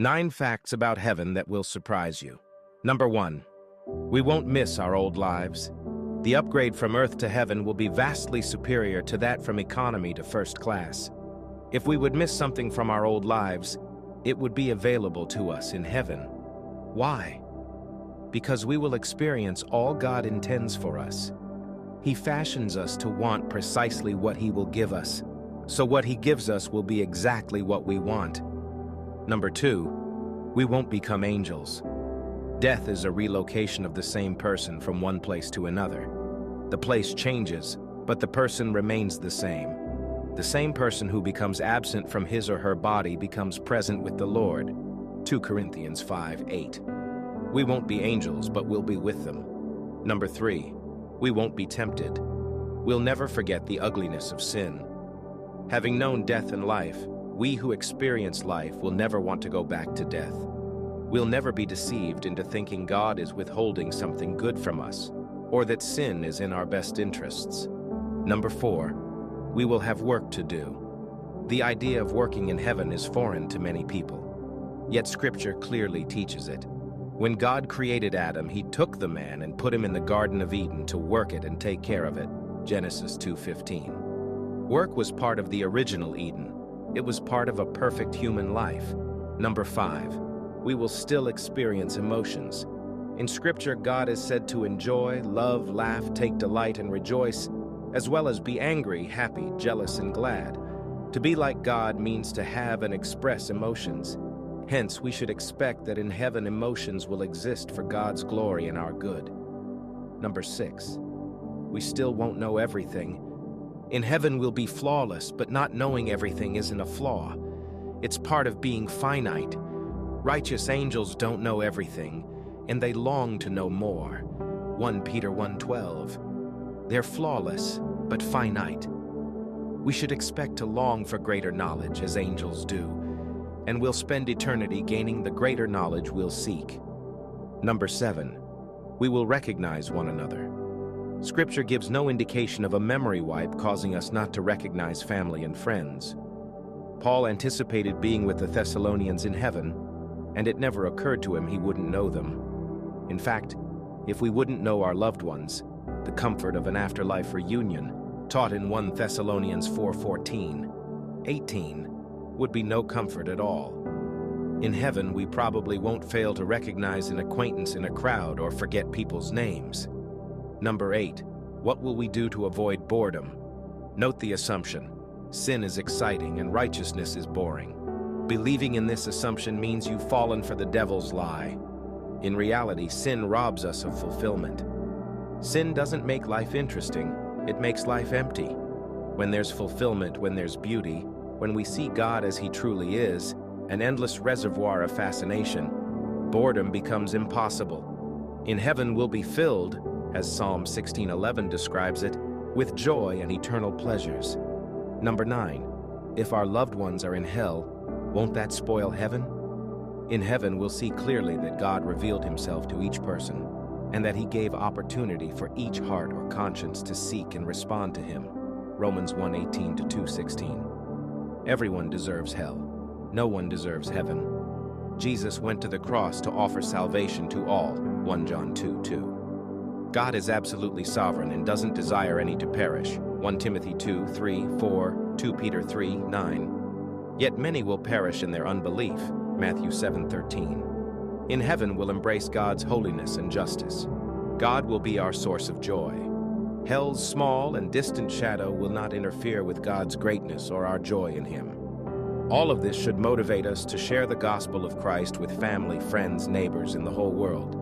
9 facts about heaven that will surprise you. Number 1. We won't miss our old lives. The upgrade from earth to heaven will be vastly superior to that from economy to first class. If we would miss something from our old lives, it would be available to us in heaven. Why? Because we will experience all God intends for us. He fashions us to want precisely what He will give us, so what He gives us will be exactly what we want. Number 2, we won't become angels. Death is a relocation of the same person from one place to another. The place changes, but the person remains the same. The same person who becomes absent from his or her body becomes present with the Lord. 2 Corinthians 5:8. We won't be angels, but we'll be with them. Number 3, we won't be tempted. We'll never forget the ugliness of sin. Having known death and life, we who experience life will never want to go back to death. We'll never be deceived into thinking God is withholding something good from us, or that sin is in our best interests. Number 4, we will have work to do. The idea of working in heaven is foreign to many people, yet Scripture clearly teaches it. When God created Adam, He took the man and put him in the Garden of Eden to work it and take care of it. Genesis 2:15. Work was part of the original Eden. It was part of a perfect human life. Number 5, we will still experience emotions. In Scripture, God is said to enjoy, love, laugh, take delight, and rejoice, as well as be angry, happy, jealous, and glad. To be like God means to have and express emotions. Hence, we should expect that in heaven emotions will exist for God's glory and our good. Number 6, we still won't know everything. In heaven we'll be flawless, but not knowing everything isn't a flaw. It's part of being finite. Righteous angels don't know everything, and they long to know more. 1 Peter 1:12. They're flawless, but finite. We should expect to long for greater knowledge, as angels do, and we'll spend eternity gaining the greater knowledge we'll seek. Number 7, we will recognize one another. Scripture gives no indication of a memory wipe causing us not to recognize family and friends. Paul anticipated being with the Thessalonians in heaven, and it never occurred to him he wouldn't know them. In fact, if we wouldn't know our loved ones, the comfort of an afterlife reunion, taught in 1 Thessalonians 4:14-18, would be no comfort at all. In heaven, we probably won't fail to recognize an acquaintance in a crowd or forget people's names. Number 8, what will we do to avoid boredom? Note the assumption. Sin is exciting and righteousness is boring. Believing in this assumption means you've fallen for the devil's lie. In reality, sin robs us of fulfillment. Sin doesn't make life interesting, it makes life empty. When there's fulfillment, when there's beauty, when we see God as He truly is, an endless reservoir of fascination, boredom becomes impossible. In heaven we'll be filled, as Psalm 16:11 describes it, with joy and eternal pleasures. Number 9, if our loved ones are in hell, won't that spoil heaven? In heaven we'll see clearly that God revealed Himself to each person, and that He gave opportunity for each heart or conscience to seek and respond to Him. Romans 1:18-2:16. Everyone deserves hell. No one deserves heaven. Jesus went to the cross to offer salvation to all. 1 John 2:2. God is absolutely sovereign and doesn't desire any to perish. 1 Timothy 2:3-4, 2 Peter 3:9. Yet many will perish in their unbelief. Matthew 7:13. In heaven we'll embrace God's holiness and justice. God will be our source of joy. Hell's small and distant shadow will not interfere with God's greatness or our joy in Him. All of this should motivate us to share the gospel of Christ with family, friends, neighbors in the whole world.